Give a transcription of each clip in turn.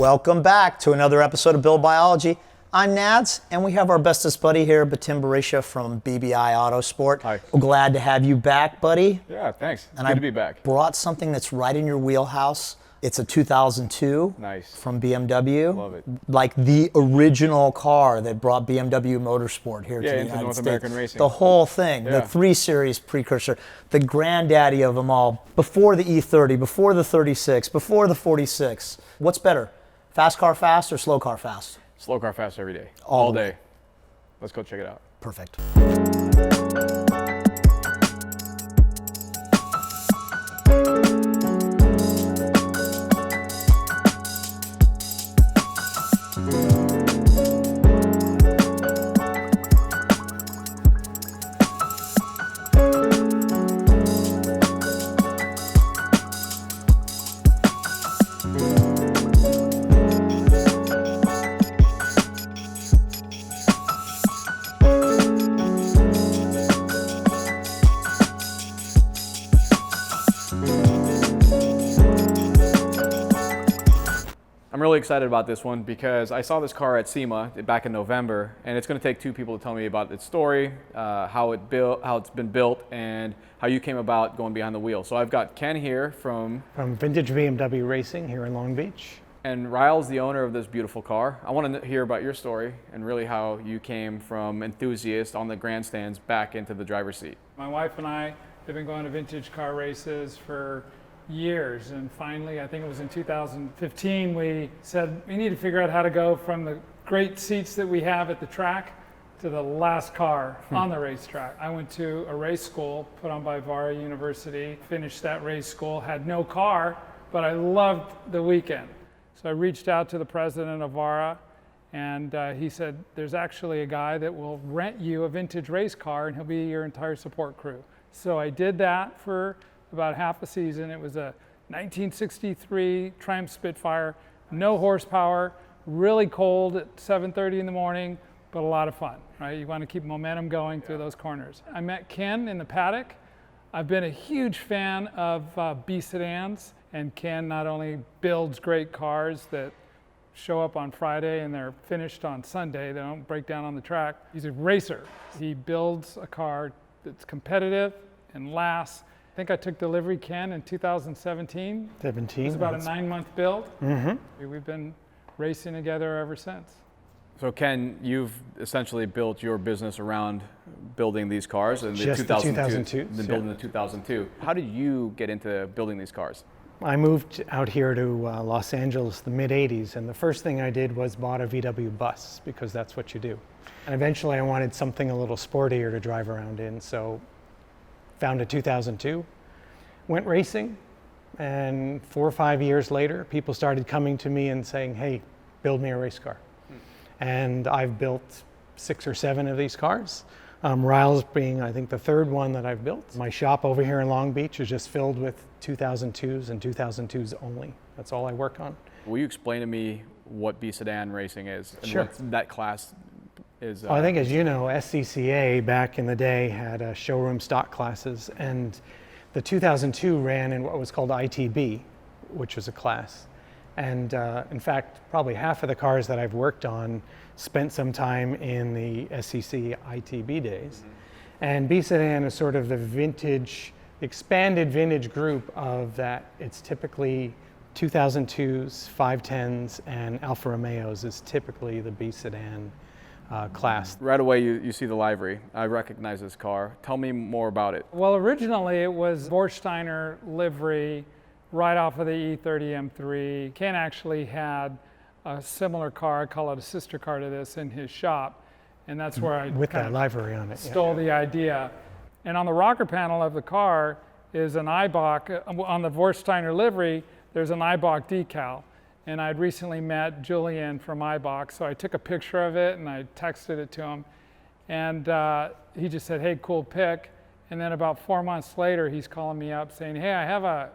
Welcome back to another episode of Build Biology. I'm Nads, and we have our bestest buddy here, Betim Berisha from BBI Autosport. Hi. We're glad to have you back, buddy. Yeah, thanks. It's And good to be back. Brought something that's right in your wheelhouse. It's a 2002 Nice. from BMW. Love it. Like the original car that brought BMW Motorsport here to the into United North States. American racing. The whole thing, the Yeah. 3 Series precursor, the granddaddy of them all. Before the E30, before the 36, before the 46. What's better, fast car fast or slow car fast? Slow car fast every day. All All the day. Let's go check it out. Perfect. I'm really excited about this one because I saw this car at SEMA back in November, and it's going to take 2 people to tell me about its story, how it's been built, and how you came about going behind the wheel. So I've got Ken here from Vintage BMW Racing here in Long Beach. And Rial's the owner of this beautiful car. I want to hear about your story and really how you came from enthusiast on the grandstands back into the driver's seat. My wife and I have been going to vintage car races for years, and finally, I think it was in 2015, we said we need to figure out how to go from the great seats that we have at the track to the last car on the racetrack. I went to a race school put on by Vara University, finished that race school, had no car, but I loved the weekend. So I reached out to the president of Vara, and he said, there's actually a guy that will rent you a vintage race car and he'll be your entire support crew. So I did that for about half a season. It was a 1963 Triumph Spitfire, no horsepower, really cold at 7:30 in the morning, but a lot of fun, right? You want to keep momentum going through those corners. I met Ken in the paddock. I've been a huge fan of B-Sedans, and Ken not only builds great cars that show up on Friday and they're finished on Sunday, they don't break down on the track. He's a racer. He builds a car that's competitive and lasts. I think I took delivery, Ken, in 2017. 17. It was about a 9-month build. Mm-hmm. We've been racing together ever since. So Ken, you've essentially built your business around building these cars in the Just the 2002s, Been building the 2002. How did you get into building these cars? I moved out here to Los Angeles the mid-'80s, and the first thing I did was bought a VW bus, because that's what you do. And eventually I wanted something a little sportier to drive around in, so found a 2002, went racing, and 4 or 5 years later, people started coming to me and saying, hey, build me a race car. And I've built 6 or 7 of these cars. Rial's being, I think, the 3rd one that I've built. My shop over here in Long Beach is just filled with 2002s and 2002s only. That's all I work on. Will you explain to me what B-Sedan racing is and Sure. what that class is? I think, as you know, SCCA back in the day had showroom stock classes, and the 2002 ran in what was called ITB, which was a class. And in fact, probably half of the cars that I've worked on spent some time in the SCCA ITB days. And B-Sedan is sort of the vintage, expanded vintage group of that. It's typically 2002s, 510s, and Alfa Romeos is typically the B-Sedan class. Right away you see the livery. I recognize this car. Tell me more about it. Well, originally it was Borsteiner livery right off of the E30 M3. Ken actually had a similar car, I call it a sister car to this, in his shop. And that's where I With kind that of livery on it. stole the idea. And on the rocker panel of the car is an Eibach, on the Borsteiner livery, there's an Eibach decal. And I'd recently met Julian from Eibach, so I took a picture of it and I texted it to him. And he just said, hey, cool pic. And then about 4 months later, he's calling me up saying, hey, I have a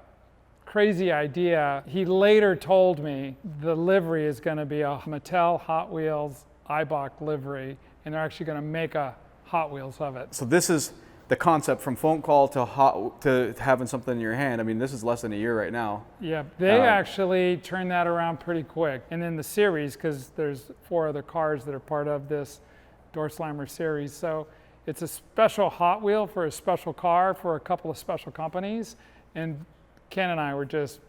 crazy idea. He later told me the livery is going to be a Mattel Hot Wheels Eibach livery, and they're actually going to make a Hot Wheels of it. So this is the concept from phone call to having something in your hand. I mean, this is less than a year right now. Yeah, they actually turned that around pretty quick. And then the series, because there's 4 other cars that are part of this door slammer series. So it's a special Hot Wheel for a special car for a couple of special companies. And Ken and I were just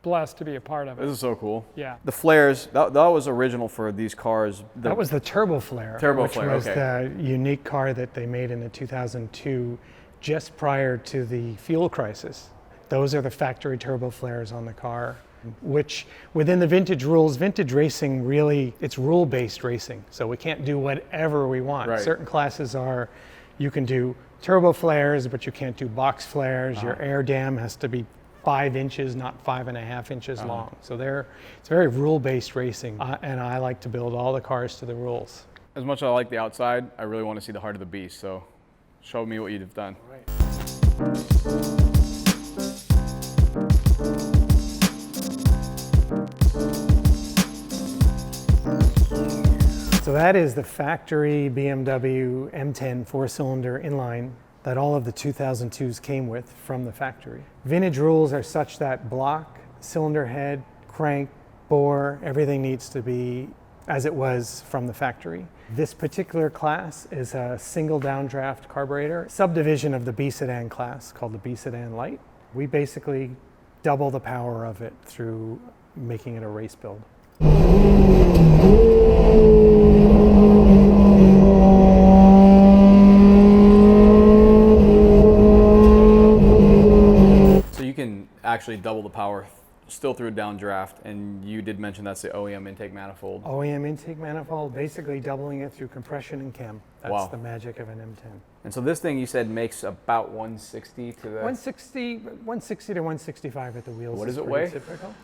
blessed to be a part of it. This is so cool. Yeah. The flares, that was original for these cars. That was the Turbo Flare, which was the unique car that they made in the 2002, just prior to the fuel crisis. Those are the factory turbo flares on the car, which within the vintage rules, vintage racing really, it's rule-based racing. So we can't do whatever we want. Right. Certain classes are, you can do turbo flares, but you can't do box flares. Your air dam has to be 5 inches, not 5.5 inches long. So it's very rule-based racing, and I like to build all the cars to the rules. As much as I like the outside, I really want to see the heart of the beast. So show me what you've done. Right. So that is the factory BMW M10 4-cylinder inline that all of the 2002s came with from the factory. Vintage rules are such that block, cylinder head, crank, bore, everything needs to be as it was from the factory. This particular class is a single downdraft carburetor, subdivision of the B-Sedan class called the B-Sedan Light. We basically double the power of it through making it a race build. Actually double the power still through downdraft, and you did mention that's the OEM intake manifold. OEM intake manifold, basically doubling it through compression and chem. That's wow. The magic of an M10. And so this thing you said makes about 160 to the... 160 to 165 at the wheels. What does it weigh? Typical.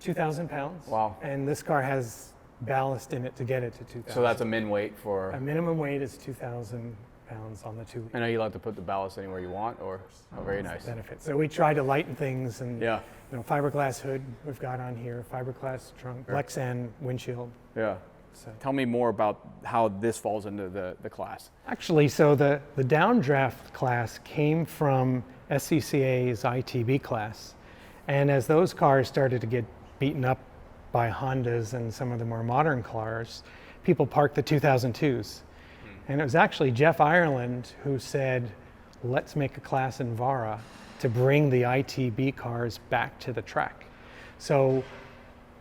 2,000 pounds. Wow. And this car has ballast in it to get it to 2,000. So that's a min weight for... A minimum weight is 2,000 pounds on the 2. I know you like to put the ballast anywhere you want, or... Oh, very nice. Benefit. So we try to lighten things, and yeah. You know, fiberglass hood we've got on here, fiberglass trunk, Lexan windshield. Yeah. So. Tell me more about how this falls into the class. Actually, so the downdraft class came from SCCA's ITB class. And as those cars started to get beaten up by Hondas and some of the more modern cars, people parked the 2002s. And it was actually Jeff Ireland who said, let's make a class in Vara to bring the ITB cars back to the track. So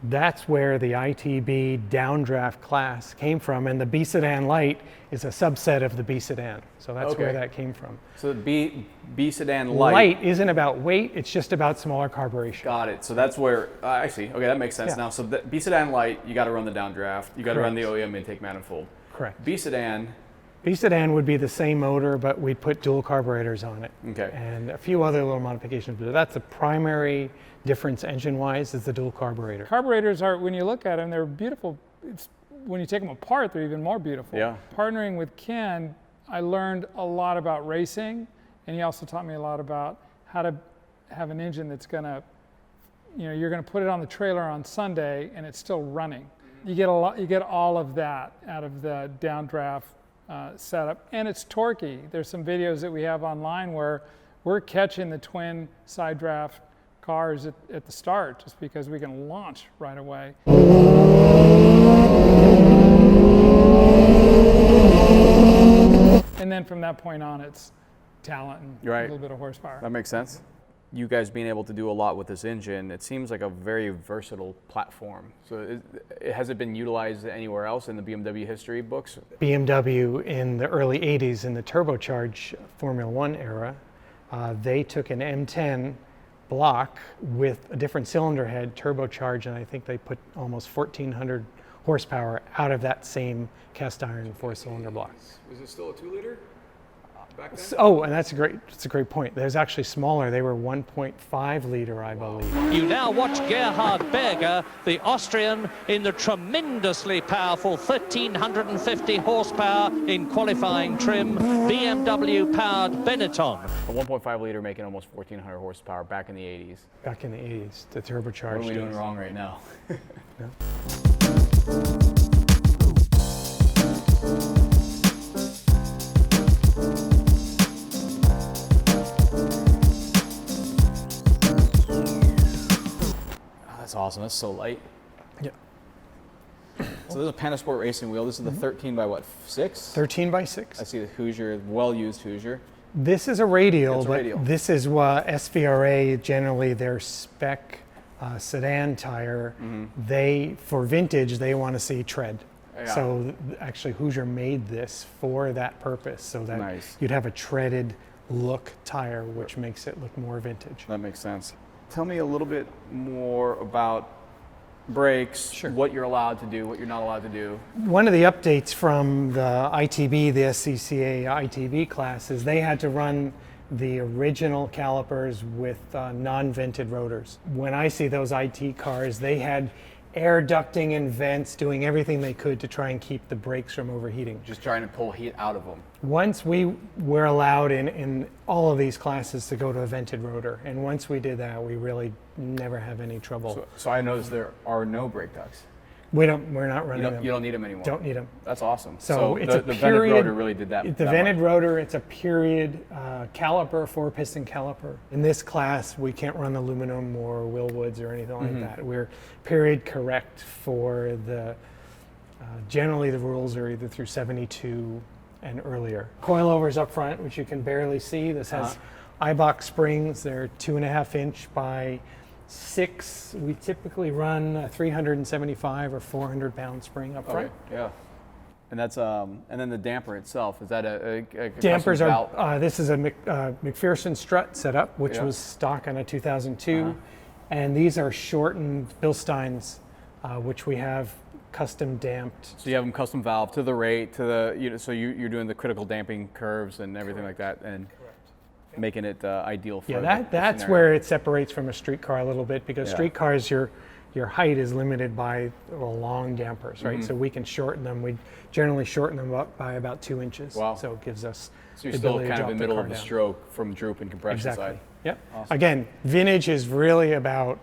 that's where the ITB downdraft class came from, and the B-Sedan Light is a subset of the B-Sedan. So that's where that came from. So the B-Sedan Light... Light isn't about weight, it's just about smaller carburation. Got it. So that's where, I see. Okay, that makes sense now. So the B-Sedan Light, you got to run the downdraft, you got to run the OEM intake manifold. Correct. B-Sedan would be the same motor, but we'd put dual carburetors on it. Okay. And a few other little modifications, but that's the primary difference engine-wise is the dual carburetor. Carburetors are, when you look at them, they're beautiful. When you take them apart, they're even more beautiful. Yeah. Partnering with Ken, I learned a lot about racing, and he also taught me a lot about how to have an engine that's gonna, you know, you're gonna put it on the trailer on Sunday and it's still running. You get all of that out of the downdraft setup, and it's torquey. There's some videos that we have online where we're catching the twin side draft cars at the start just because we can launch right away. And then from that point on, it's talent and a little bit of horsepower. That makes sense. You guys being able to do a lot with this engine, it seems like a very versatile platform. So has it been utilized anywhere else in the BMW history books? BMW in the early 80s, in the turbocharged Formula One era, they took an M10 block with a different cylinder head, turbocharged, and I think they put almost 1,400 horsepower out of that same cast iron 4-cylinder block. Was it still a 2-liter? Back then? Oh, and that's a great point. There's actually smaller. They were 1.5 liter, I believe. You now watch Gerhard Berger, the Austrian, in the tremendously powerful 1,350 horsepower in qualifying trim BMW-powered Benetton. A 1.5 liter making almost 1,400 horsepower back in the 80s. Back in the 80s, the turbocharged. What are we doing wrong right now? No. awesome. That's so light. Yeah. So this is a Panasport racing wheel. This is the 13 by what, 6? 13 by 6. I see the Hoosier, well-used Hoosier. This is a radial, It's a but radial. this is what SVRA, generally their spec sedan tire, they, for vintage, they want to see tread. Yeah. So actually Hoosier made this for that purpose, so that Nice. you'd have a treaded look tire, which makes it look more vintage. That makes sense. Tell me a little bit more about brakes, Sure. what you're allowed to do, what you're not allowed to do. One of the updates from the ITB, the SCCA ITB classes, they had to run the original calipers with non-vented rotors. When I see those IT cars, they had air ducting and vents, doing everything they could to try and keep the brakes from overheating. Just trying to pull heat out of them. Once we were allowed in all of these classes to go to a vented rotor, and once we did that, we really never have any trouble. So I noticed there are no brake ducts. We're not running You them. don't need them anymore. Don't need them. That's awesome. So it's the a vented period. rotor really did that. The that vented much. rotor, it's a period caliper, 4-piston caliper. In this class, we can't run aluminum or Willwoods or anything like that. We're period correct for the, generally the rules are either through 72 and earlier. Coilovers up front, which you can barely see. This has Ibach springs. They're 2.5 inch by 6. We typically run a 375 or 400 pound spring up front. Okay, yeah. And that's and then the damper itself, is that a Dampers custom are, valve? this is a McPherson strut setup, which Yeah. was stock on a 2002. And these are shortened Bilsteins, which we have custom damped. So you have them custom valve to the rate, to the, so you're doing the critical damping curves and everything like that, and making it ideal for Yeah, the that's scenario. where it separates from a street car a little bit, because Yeah. street cars, your height is limited by long dampers, right? So we can shorten them. We generally shorten them up by about 2 inches. Wow. So it gives us So you're the still ability to kind of drop in the the middle car of the down. stroke from droop and compression Exactly. side. Yep. Awesome. Again, vintage is really about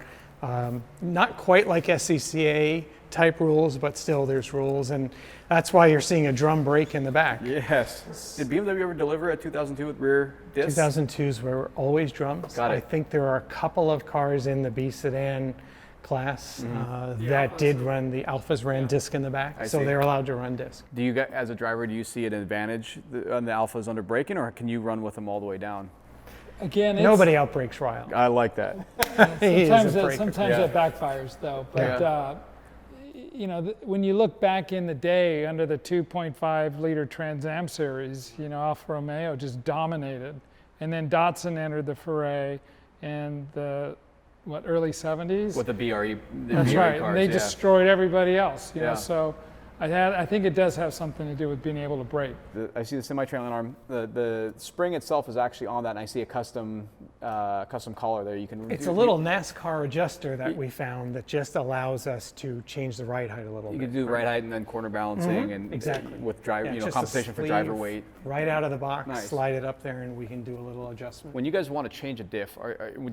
not quite like SCCA type rules, but still there's rules, and that's why you're seeing a drum brake in the back. Yes. Did BMW ever deliver a 2002 with rear discs? 2002s were always drums. Got it. I think there are a couple of cars in the B-Sedan class that did run, the Alphas ran disc in the back, I so see. they're allowed to run disc. Do you guys, as a driver, do you see an advantage on the Alphas under braking, or can you run with them all the way down? Again, it's, Nobody outbrakes Rial. I like that. He is sometimes a that, breaker. sometimes Yeah. that backfires though. But Yeah. you know, when you look back in the day under the 2.5 liter Trans Am series, you know, Alfa Romeo just dominated, and then Datsun entered the foray in the early 70s. With the BRE, the That's BRE right. cars, And they yeah. destroyed everybody else. You Yeah. know, so I think it does have something to do with being able to brake. I see the semi-trailing arm. The spring itself is actually on that, and I see a custom collar there. You can. It's a little NASCAR adjuster that we found that just allows us to change the ride height a little You bit. can do right height and then corner balancing, and Exactly. with driver, Yeah, you know, just a compensation for driver sleeve weight. Right out of the box, Nice. slide it up there, and we can do a little adjustment. When you guys want to change a diff,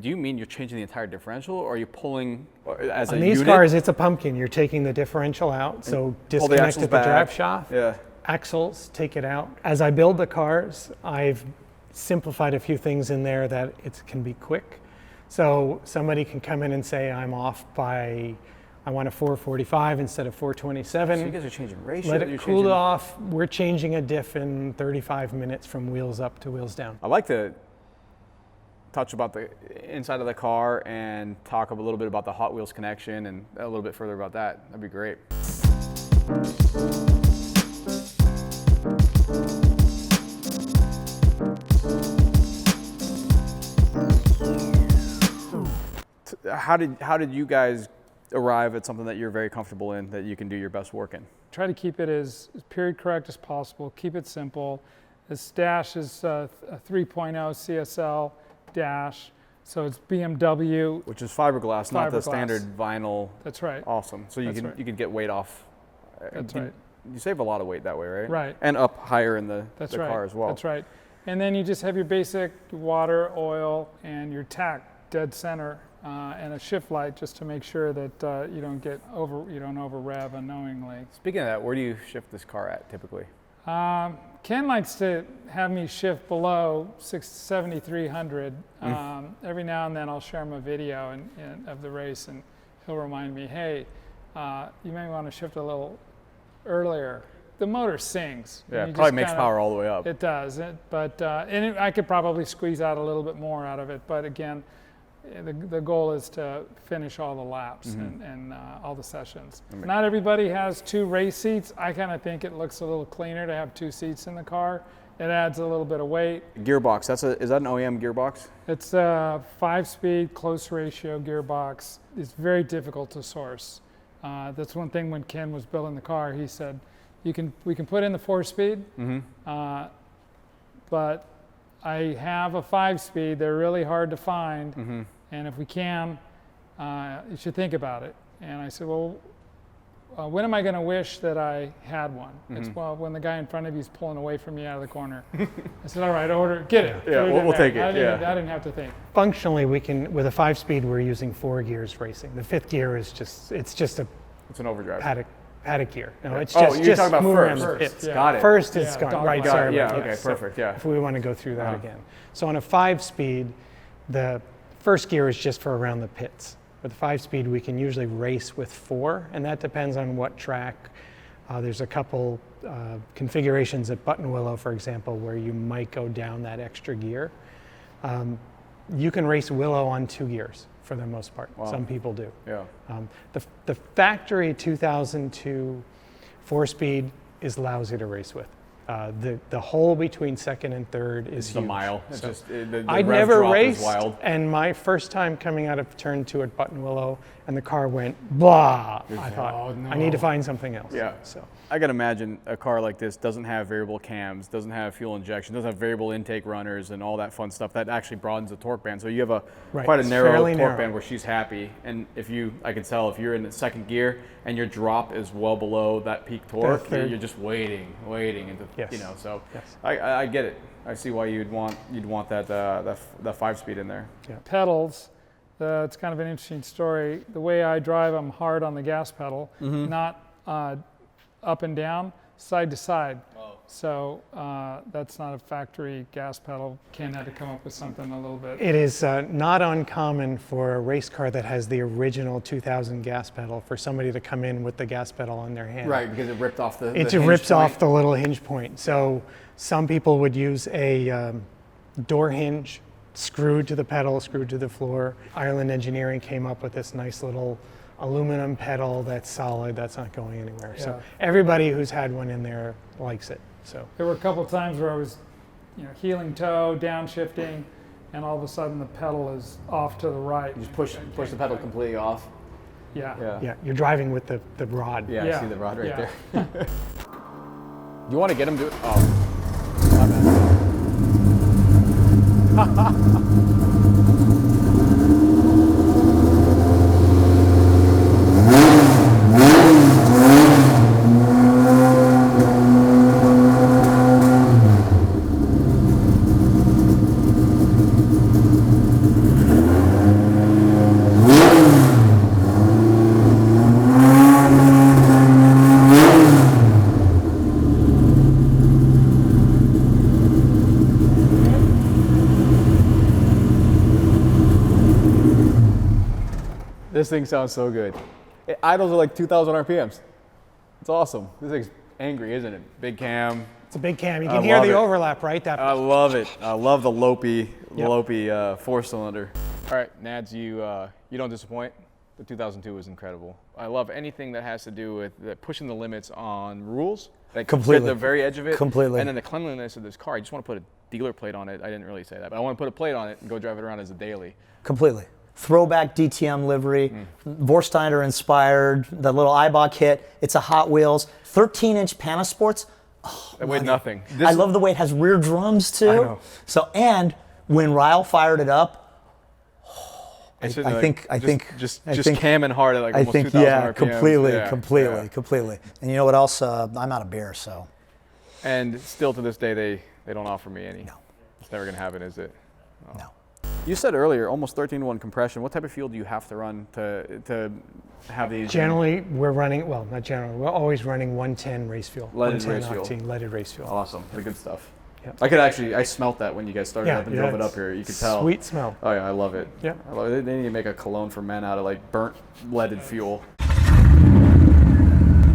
do you mean you're changing the entire differential, or are you pulling as a On these unit? cars, it's a pumpkin. You're taking the differential out, so pull the disconnect axles at the drive back. shaft, Yeah. axles, take it out. As I build the cars, I've simplified a few things in there that it can be quick. So somebody can come in and say, I'm off by, I want a 445 instead of 427. So you guys are changing ratio. Let it you're cool changing- off. We're changing a diff in 35 minutes from wheels up to wheels down. I'd like to touch about the inside of the car and talk a little bit about the Hot Wheels connection and a little bit further about that. That'd be great. How did you guys arrive at something that you're very comfortable in, that you can do your best work in? Try to keep it as period correct as possible. Keep it simple. This dash is a 3.0 CSL dash, so it's BMW. Which is fiberglass, not the Fiberglass. standard vinyl. That's right. Awesome. So you That's can right. you can get weight off. That's You- right. You save a lot of weight that way, right? Right. And up higher in the That's the right. car as well. That's right. And then you just have your basic water, oil, and your tack dead center, and a shift light just to make sure that you don't over rev unknowingly. Speaking of that, where do you shift this car at typically? Ken likes to have me shift below 7,300. Every now and then I'll share him a video of the race and he'll remind me, hey, you may want to shift a little earlier. The motor sings. Yeah, You it probably just makes kinda- power all the way up. It does, I could probably squeeze out a little bit more out of it, but again, the goal is to finish all the laps and all the sessions. Not everybody has 2 race seats. I kind of think it looks a little cleaner to have 2 seats in the car. It adds a little bit of weight. Gearbox, is that an OEM gearbox? It's a 5-speed close ratio gearbox. It's very difficult to source. That's one thing when Ken was building the car, he said, we can put in the 4-speed, but I have a 5-speed. They're really hard to find, and if we can, you should think about it. And I said, well, when am I going to wish that I had one? It's, well, when the guy in front of you is pulling away from you out of the corner. I said, all right, get it. Yeah, Put it in we'll there. take it, I yeah. didn't have to think. Functionally, we can, with a 5-speed, we're using 4 gears racing. The 5th gear is just, it's just a It's an overdrive. paddock gear. No, it's Oh, just, you're talking about move around first. the pits. Yeah. Got it. First is Yeah, gone. dog Right, leg. sorry. Yeah, about okay, that. perfect, yeah. If we want to go through that again. So on a 5-speed, the first gear is just for around the pits. With a 5-speed, we can usually race with 4, and that depends on what track. There's a couple configurations at Button Willow, for example, where you might go down that extra gear. You can race Willow on 2 gears for the most part. Wow. Some people do. Yeah. The factory 2002 4-speed is lousy to race with. The hole between second and third is It's a huge. mile. It's So just, the I'd rev never drop is raced, wild. and my first time coming out of turn 2 at Button Willow, and the car went blah. I thought, oh, no. I need to find something else. Yeah. So I can imagine a car like this doesn't have variable cams, doesn't have fuel injection, doesn't have variable intake runners and all that fun stuff. That actually broadens the torque band. So you have Right, quite a it's narrow fairly torque narrow. band where she's happy. And I can tell if you're in the second gear and your drop is well below that peak torque, third. you're just waiting, into Yes. So Yes. I get it. I see why you'd want that 5-speed in there. Pedals, it's kind of an interesting story. The way I drive, I'm hard on the gas pedal, not up and down, side to side. So that's not a factory gas pedal. Ken had to come up with something a little bit. it is not uncommon for a race car that has the original 2000 gas pedal for somebody to come in with the gas pedal on their hand. Right, because it ripped off the It hinge rips off point. the little hinge point. So some people would use a door hinge screwed to the pedal, screwed to the floor. Ireland Engineering came up with this nice little aluminum pedal that's solid, that's not going anywhere. So Yeah. everybody who's had one in there likes it. So There were a couple times where I was, heeling toe, downshifting, and all of a sudden the pedal is off to the right. You just push the pedal completely off. Yeah. yeah, you're driving with the rod. Yeah, Yeah. I see the rod right Yeah. there. You want to get him to? Oh, my bad. This thing sounds so good. It idles at like 2,000 RPMs. It's awesome. This thing's angry, isn't it? Big cam. It's a big cam. You I can hear love the it. overlap, right? That I love it. I love the lopey Yep. 4-cylinder. All right, Nads, you don't disappoint. The 2002 was incredible. I love anything that has to do with pushing the limits on rules. Like Completely. The very edge of it. Completely. And then the cleanliness of this car. I just want to put a dealer plate on it. I didn't really say that, but I want to put a plate on it and go drive it around as a daily. Completely. Throwback DTM livery, Vorsteiner inspired, the little Eibach kit. It's a Hot Wheels, 13-inch Panasports. That weighed nothing. I love the way it has rear drums too. I know. So, and when Rial fired it up, It's I think just camming hard at like I almost think 2,000 yeah, RPMs. completely, Yeah, completely, yeah. completely. And you know what else? I'm not a bear, so And still to this day, they don't offer me any. No. It's never gonna happen, is it? no. You said earlier almost 13-to-1 compression. What type of fuel do you have to run to have these? generally we're running, well, not generally, we're always running 110 race fuel. Leaded 110 race fuel. octane leaded race fuel. Awesome, the good stuff. Yep. I smelt that when you guys started up and drove it up here. You could tell. Sweet smell. Oh yeah, I love it. Yeah. I love it. They need to make a cologne for men out of like burnt leaded fuel.